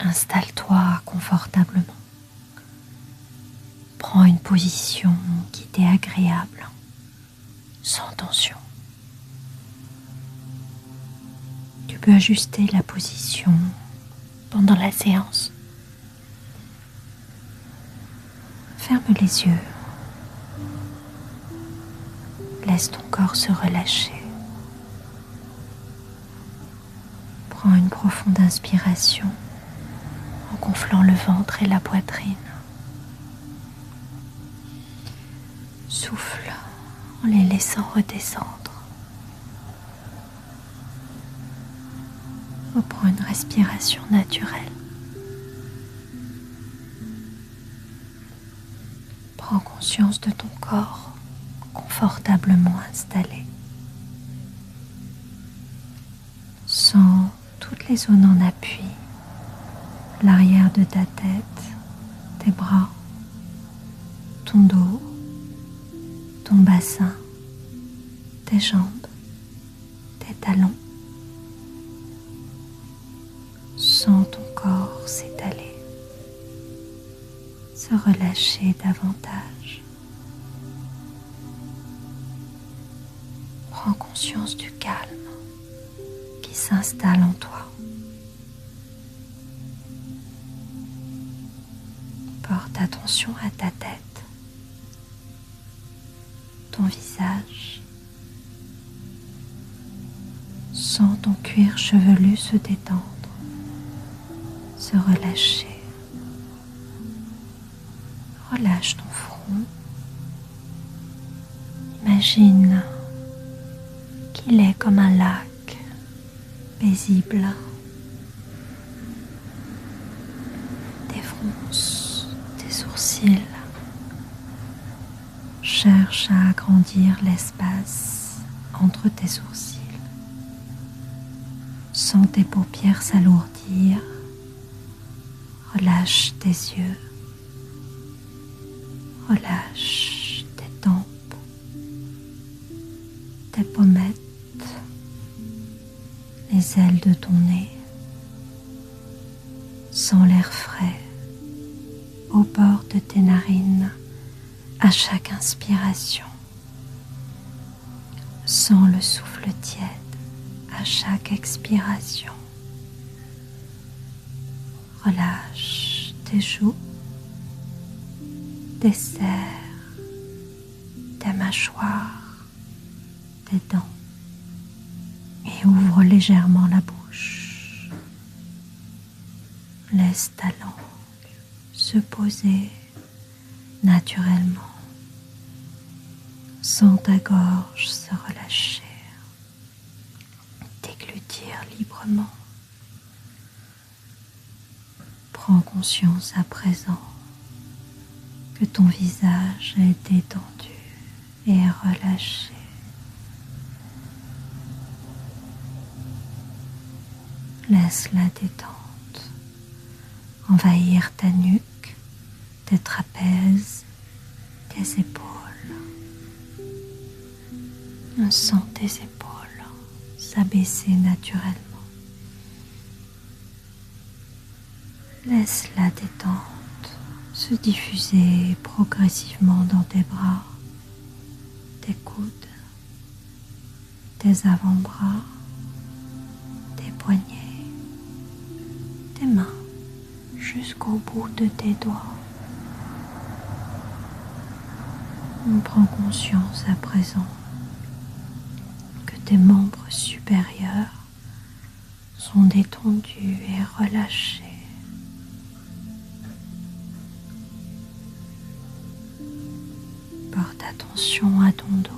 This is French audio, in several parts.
Installe-toi confortablement. Prends une position qui t'est agréable, sans tension. Tu peux ajuster la position pendant la séance. Ferme les yeux. Laisse ton corps se relâcher. Prends une profonde inspiration en gonflant le ventre et la poitrine. Souffle en les laissant redescendre. Reprends une respiration naturelle. Prends conscience de ton corps confortablement installé. Sens toutes les zones en appui, l'arrière de ta tête, tes bras, ton dos, ton bassin, tes jambes, tes talons. Sens ton corps s'étaler, se relâcher davantage. Prends conscience du calme qui s'installe en toi. Porte attention à ta tête, ton visage. Sens ton cuir chevelu se détendre, se relâcher. Relâche ton front. Imagine qu'il est comme un lac paisible. Défronce tes sourcils. Cherche à agrandir l'espace entre tes sourcils. Sens tes paupières s'alourdir. Relâche tes yeux. Relâche tes tempes, tes pommettes, les ailes de ton nez. Sens l'air frais au bord de tes narines à chaque inspiration. Sens le souffle tiède à chaque expiration. Relâche tes joues, tes serres, tes mâchoires, tes dents et ouvre légèrement la bouche. Laisse ta langue se poser naturellement. Sens ta gorge se relâcher, déglutir librement. Prends conscience à présent que ton visage est détendu et relâché. Laisse la détente envahir ta nuque, tes trapèzes, tes épaules. Sens tes épaules s'abaisser naturellement. Laisse la détente se diffuser progressivement dans tes bras, tes coudes, tes avant-bras, tes poignets, tes mains jusqu'au bout de tes doigts. On prend conscience à présent que tes membres supérieurs sont détendus et relâchés. Porte attention à ton dos.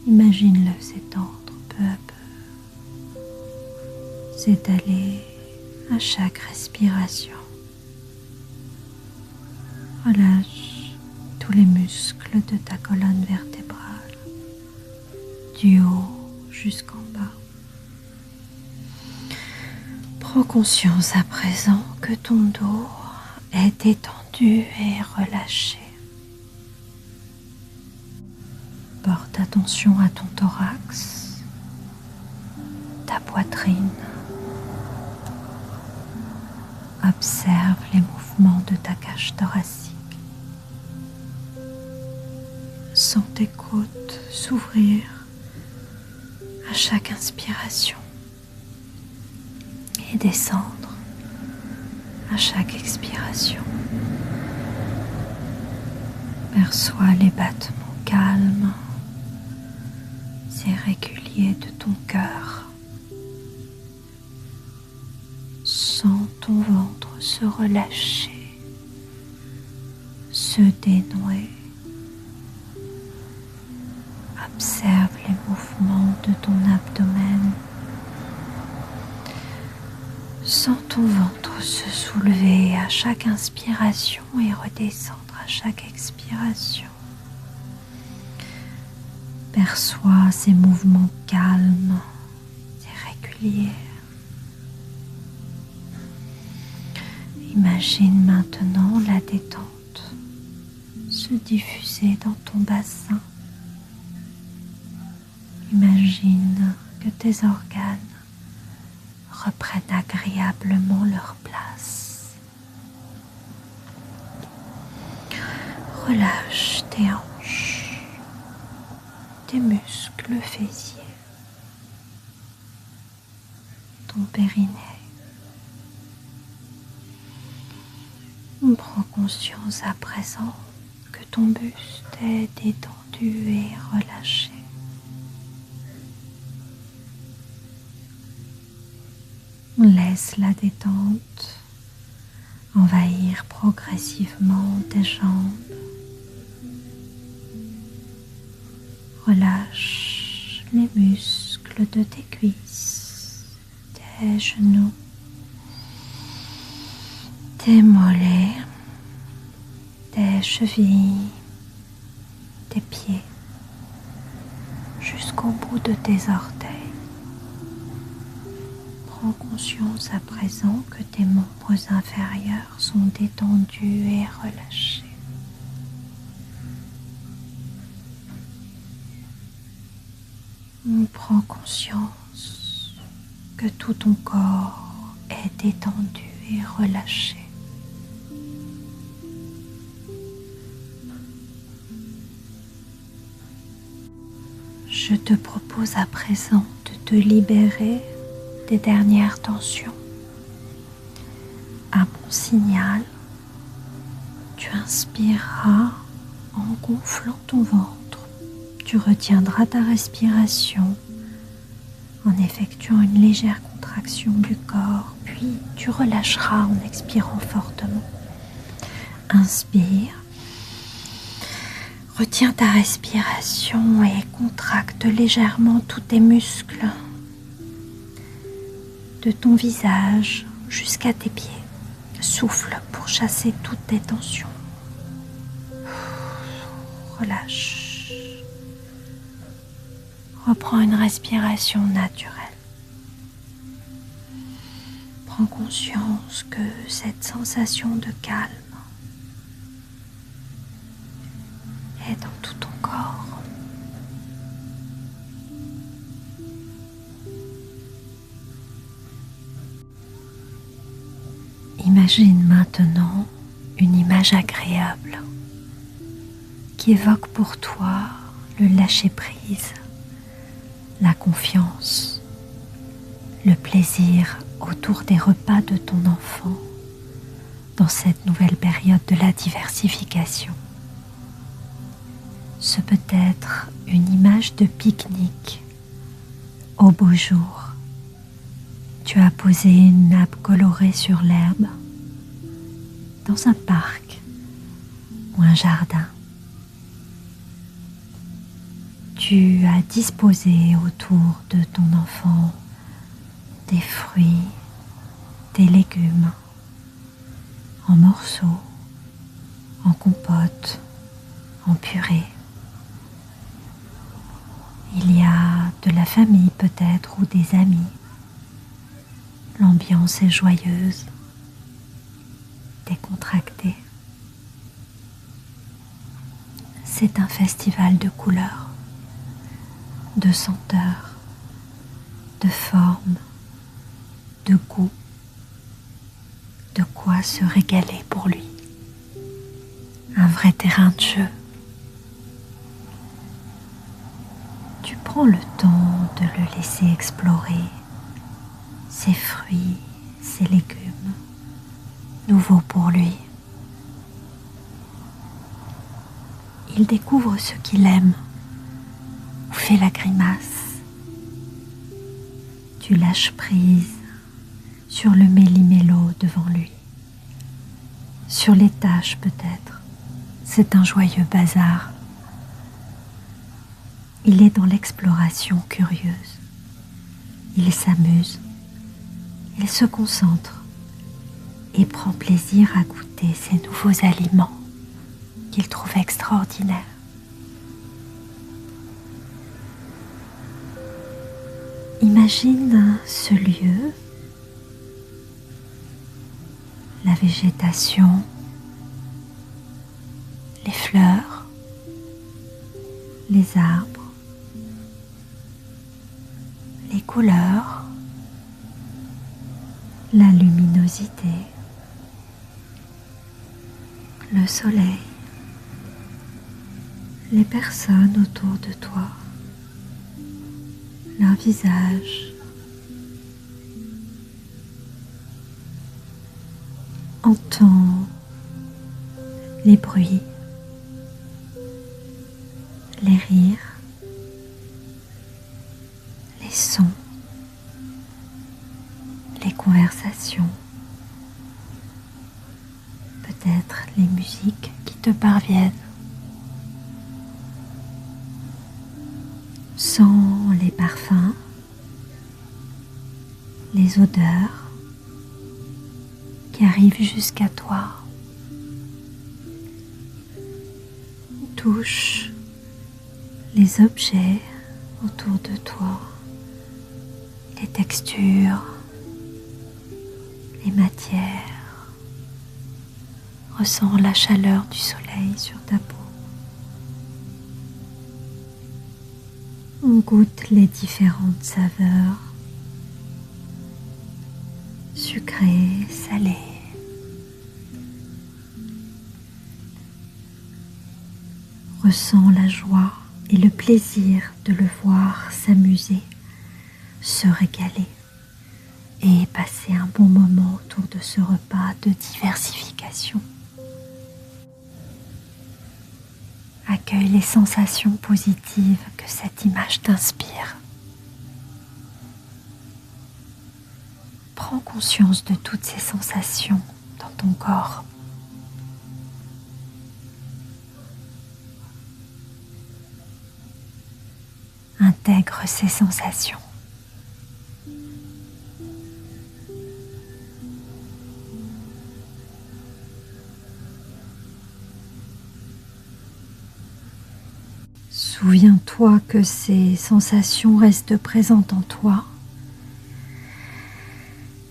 Imagine-le s'étendre peu à peu, s'étaler à chaque respiration. Relâche tous les muscles de ta colonne vertébrale, du haut jusqu'en bas. Prends conscience à présent que ton dos est détendu et relâché. Porte attention à ton thorax, ta poitrine, Observe les mouvements de ta cage thoracique. Sens tes côtes s'ouvrir à chaque inspiration et descendre à chaque expiration. Perçois les battements calmes et réguliers de ton cœur. Sens ton ventre se relâcher, se dénouer. Observe les mouvements de ton abdomen. Sens ton ventre se soulever à chaque inspiration et redescendre à chaque expiration. Perçois ces mouvements calmes et réguliers. Imagine maintenant la détente se diffuser dans ton bassin. Imagine que tes organes reprennent agréablement leur place. Relâche tes hanches, tes muscles fessiers, ton périnée. Prends conscience à présent que ton buste est détendu et relâché. Laisse la détente envahir progressivement tes jambes. Relâche les muscles de tes cuisses, tes genoux, tes mollets, tes chevilles, tes pieds, jusqu'au bout de tes orteils. Prends conscience à présent que tes membres inférieurs sont détendus et relâchés. Prends conscience que tout ton corps est détendu et relâché. Je te propose à présent de te libérer des dernières tensions. À mon signal, tu inspireras en gonflant ton ventre. Tu retiendras ta respiration en effectuant une légère contraction du corps, puis tu relâcheras en expirant fortement. Inspire. Retiens ta respiration et contracte légèrement tous tes muscles, de ton visage jusqu'à tes pieds. Souffle pour chasser toutes tes tensions. Relâche. Reprends une respiration naturelle. Prends conscience que cette sensation de calme est dans tout ton corps. Imagine maintenant une image agréable qui évoque pour toi le lâcher-prise, la confiance, le plaisir autour des repas de ton enfant dans cette nouvelle période de la diversification. Ce peut être une image de pique-nique au beau jour. Tu as posé une nappe colorée sur l'herbe dans un parc ou un jardin. Tu as disposé autour de ton enfant des fruits, des légumes, en morceaux, en compote, en purée. Il y a de la famille peut-être ou des amis. L'ambiance est joyeuse, décontractée. C'est un festival de couleurs, de senteurs, de formes, de goûts, de couleurs. pourras se régaler pour lui. Un vrai terrain de jeu. Tu prends le temps de le laisser explorer ses fruits, ses légumes, nouveaux pour lui. Il découvre ce qu'il aime ou fait la grimace. Tu lâches prise sur le méli-mélo devant lui, sur les tâches peut-être. C'est un joyeux bazar. Il est dans l'exploration curieuse. Il s'amuse, il se concentre et prend plaisir à goûter ces nouveaux aliments qu'il trouve extraordinaires. Imagine ce lieu, la végétation, les fleurs, les arbres, les couleurs, la luminosité, le soleil, les personnes autour de toi, leur visage. Entends les bruits, les rires, les sons, les conversations, peut-être les musiques qui te parviennent. Sens les parfums, les odeurs qui arrivent jusqu'à toi. Touche les objets autour de toi, les textures, les matières. Ressens la chaleur du soleil sur ta peau. On goûte les différentes saveurs, sucrées, salées. Ressens la joie et le plaisir de le voir s'amuser, se régaler et passer un bon moment autour de ce repas de diversification. Accueille les sensations positives que cette image t'inspire. Prends conscience de toutes ces sensations dans ton corps. Intègre ces sensations. Souviens-toi que ces sensations restent présentes en toi.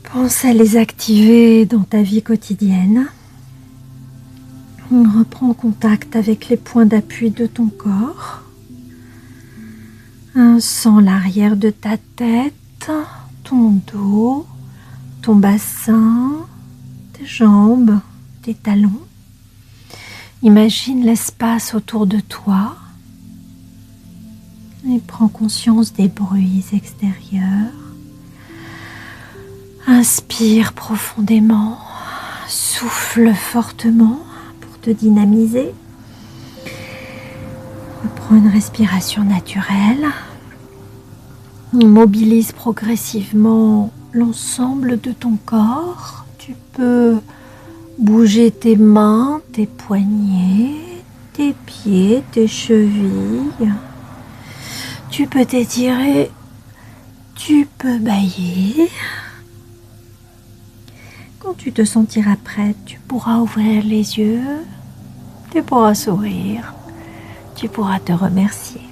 Pense à les activer dans ta vie quotidienne. Reprends contact avec les points d'appui de ton corps. Sens l'arrière de ta tête, ton dos, ton bassin, tes jambes, tes talons. Imagine l'espace autour de toi. Et prends conscience des bruits extérieurs. Inspire profondément, souffle fortement pour te dynamiser. Reprends une respiration naturelle. Mobilise progressivement l'ensemble de ton corps. Tu peux bouger tes mains, tes poignets, tes pieds, tes chevilles. Tu peux t'étirer, tu peux bâiller. Quand tu te sentiras prête, tu pourras ouvrir les yeux, tu pourras sourire, tu pourras te remercier.